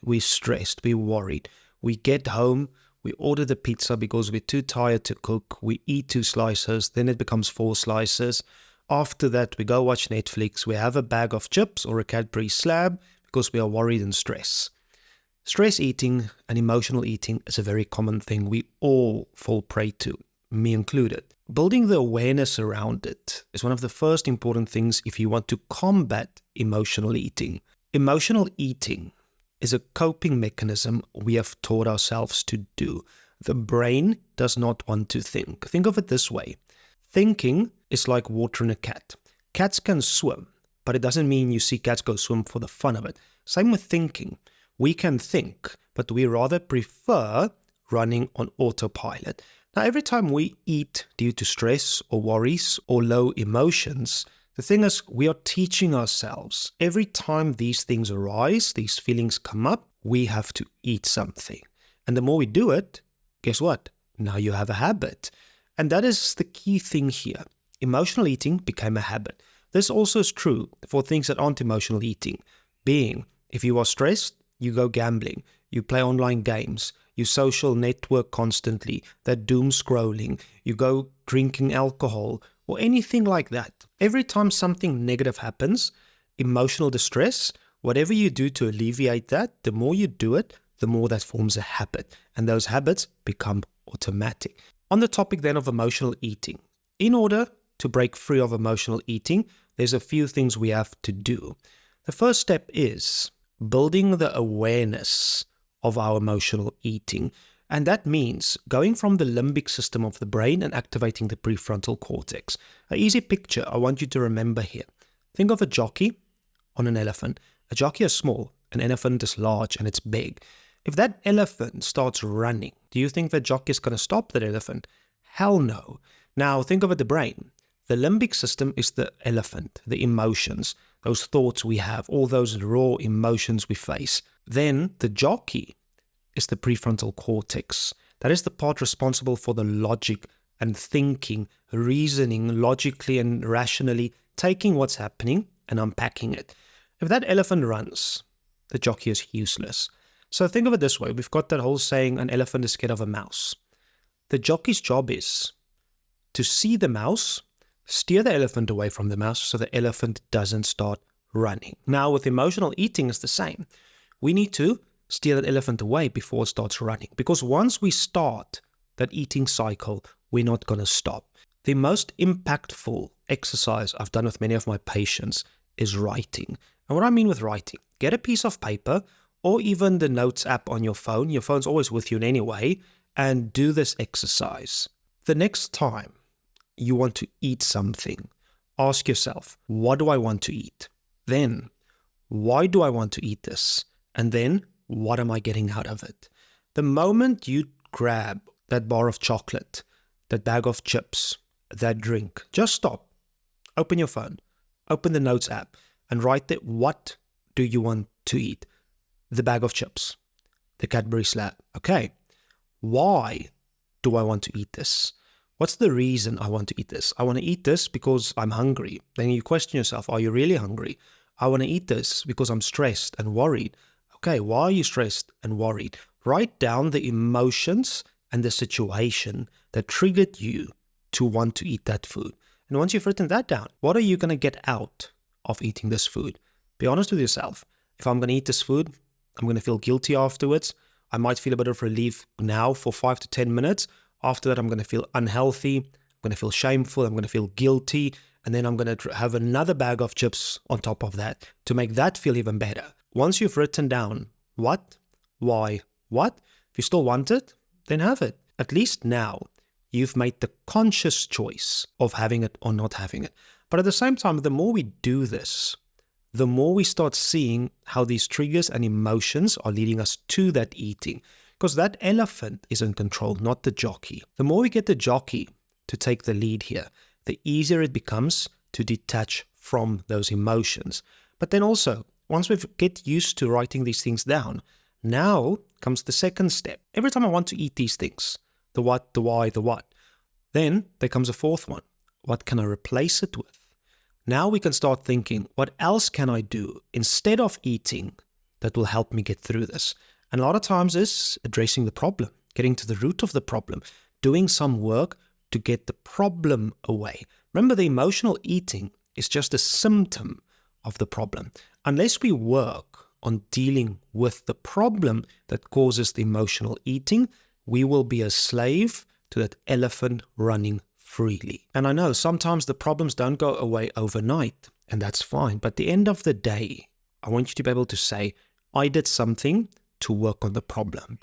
we're stressed, we're worried. We get home, we order the pizza because we're too tired to cook. We eat 2 slices, then it becomes 4 slices. After that, we go watch Netflix. We have a bag of chips or a Cadbury slab because we are worried and stressed. Stress eating and emotional eating is a very common thing we all fall prey to, me included. Building the awareness around it is one of the first important things if you want to combat emotional eating. Emotional eating is a coping mechanism we have taught ourselves to do. The brain does not want to think. Think of it this way. Thinking is like watering a cat. Cats can swim, but it doesn't mean you see cats go swim for the fun of it. Same with thinking. We can think, but we rather prefer running on autopilot. Now, every time we eat due to stress or worries or low emotions, the thing is we are teaching ourselves every time these things arise, these feelings come up, we have to eat something. And the more we do it, guess what? Now you have a habit. And that is the key thing here. Emotional eating became a habit. This also is true for things that aren't emotional eating. Being, if you are stressed, you go gambling, you play online games, you social network constantly, that doom scrolling, you go drinking alcohol, or anything like that. Every time something negative happens, emotional distress, whatever you do to alleviate that, the more you do it, the more that forms a habit. And those habits become automatic. On the topic then of emotional eating, in order to break free of emotional eating, there's a few things we have to do. The first step is building the awareness of our emotional eating. And that means going from the limbic system of the brain and activating the prefrontal cortex. An easy picture I want you to remember here. Think of a jockey on an elephant. A jockey is small, an elephant is large and it's big. If that elephant starts running, do you think the jockey is going to stop that elephant? Hell no. Now think of it, the brain. The limbic system is the elephant, the emotions, those thoughts we have, all those raw emotions we face. Then the jockey is the prefrontal cortex. That is the part responsible for the logic and thinking, reasoning logically and rationally, taking what's happening and unpacking it. If that elephant runs, the jockey is useless. So think of it this way. We've got that whole saying, an elephant is scared of a mouse. The jockey's job is to see the mouse, steer the elephant away from the mouse so the elephant doesn't start running. Now with emotional eating, it's the same. We need to steer that elephant away before it starts running. Because once we start that eating cycle, we're not going to stop. The most impactful exercise I've done with many of my patients is writing. And what I mean with writing, get a piece of paper or even the notes app on your phone. Your phone's always with you anyway, and do this exercise. The next time you want to eat something, ask yourself, what do I want to eat? Then, why do I want to eat this? And then, what am I getting out of it? The moment you grab that bar of chocolate, that bag of chips, that drink, just stop. Open your phone, open the notes app, and write there, what do you want to eat? The bag of chips, the Cadbury slab. Okay, why do I want to eat this? What's the reason I want to eat this? I want to eat this because I'm hungry. Then you question yourself, are you really hungry? I want to eat this because I'm stressed and worried. Okay, why are you stressed and worried? Write down the emotions and the situation that triggered you to want to eat that food. And once you've written that down, what are you going to get out of eating this food? Be honest with yourself. If I'm going to eat this food, I'm going to feel guilty afterwards. I might feel a bit of relief now for 5 to 10 minutes. After that, I'm going to feel unhealthy. I'm going to feel shameful. I'm going to feel guilty. And then I'm going to have another bag of chips on top of that to make that feel even better. Once you've written down what, why, what, if you still want it, then have it. At least now you've made the conscious choice of having it or not having it. But at the same time, the more we do this, the more we start seeing how these triggers and emotions are leading us to that eating. Because that elephant is in control, not the jockey. The more we get the jockey to take the lead here, the easier it becomes to detach from those emotions. But then also, once we get used to writing these things down, now comes the second step. Every time I want to eat these things, the what, the why, the what, then there comes a fourth one. What can I replace it with? Now we can start thinking, what else can I do instead of eating that will help me get through this. And a lot of times is addressing the problem, getting to the root of the problem, doing some work to get the problem away. Remember, the emotional eating is just a symptom of the problem. Unless we work on dealing with the problem that causes the emotional eating, we will be a slave to that elephant running freely. And I know sometimes the problems don't go away overnight, and that's fine. But at the end of the day, I want you to be able to say, I did something to work on the problem.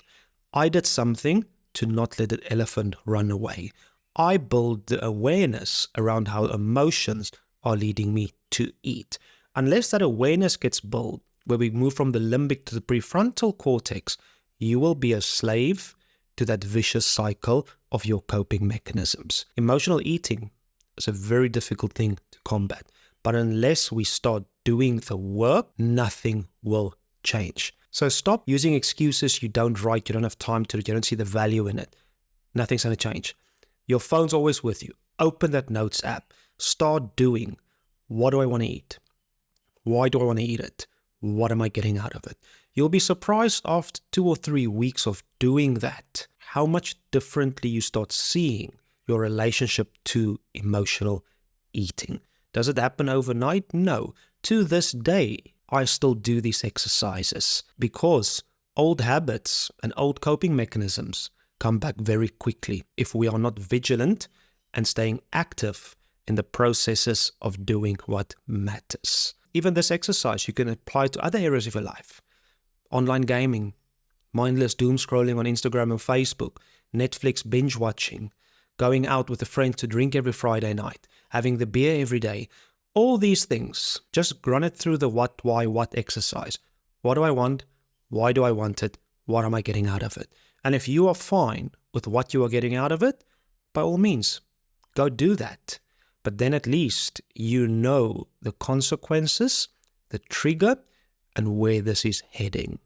I did something to not let that elephant run away. I build the awareness around how emotions are leading me to eat. Unless that awareness gets built, where we move from the limbic to the prefrontal cortex, you will be a slave to that vicious cycle of your coping mechanisms. Emotional eating is a very difficult thing to combat, but unless we start doing the work, nothing will change. So stop using excuses you don't write, you don't have time to, you don't see the value in it. Nothing's going to change. Your phone's always with you. Open that notes app. Start doing. What do I want to eat? Why do I want to eat it? What am I getting out of it? You'll be surprised after 2 or 3 weeks of doing that, how much differently you start seeing your relationship to emotional eating. Does it happen overnight? No. To this day, I still do these exercises because old habits and old coping mechanisms come back very quickly if we are not vigilant and staying active in the processes of doing what matters. Even this exercise you can apply to other areas of your life. Online gaming, mindless doom scrolling on Instagram and Facebook, Netflix binge watching, going out with a friend to drink every Friday night, having the beer every day. All these things, just run it through the what, why, what exercise. What do I want? Why do I want it? What am I getting out of it? And if you are fine with what you are getting out of it, by all means, go do that. But then at least you know the consequences, the trigger, and where this is heading.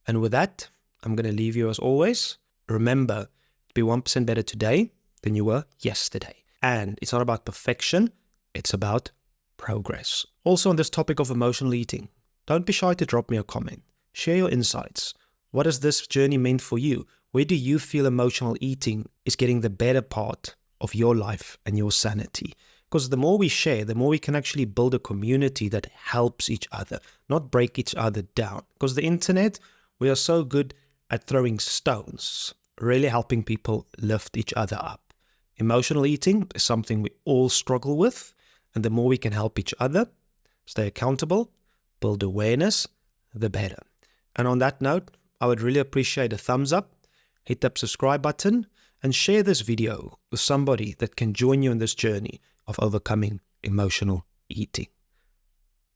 And with that, I'm going to leave you as always. Remember to be 1% better today than you were yesterday. And it's not about perfection, it's about progress. Also on this topic of emotional eating, don't be shy to drop me a comment. Share your insights. What has this journey meant for you? Where do you feel emotional eating is getting the better part of your life and your sanity? Because the more we share, the more we can actually build a community that helps each other, not break each other down. Because the internet, we are so good at throwing stones, really helping people lift each other up. Emotional eating is something we all struggle with, and the more we can help each other, stay accountable, build awareness, the better. And on that note, I would really appreciate a thumbs up, hit that subscribe button, and share this video with somebody that can join you in this journey of overcoming emotional eating.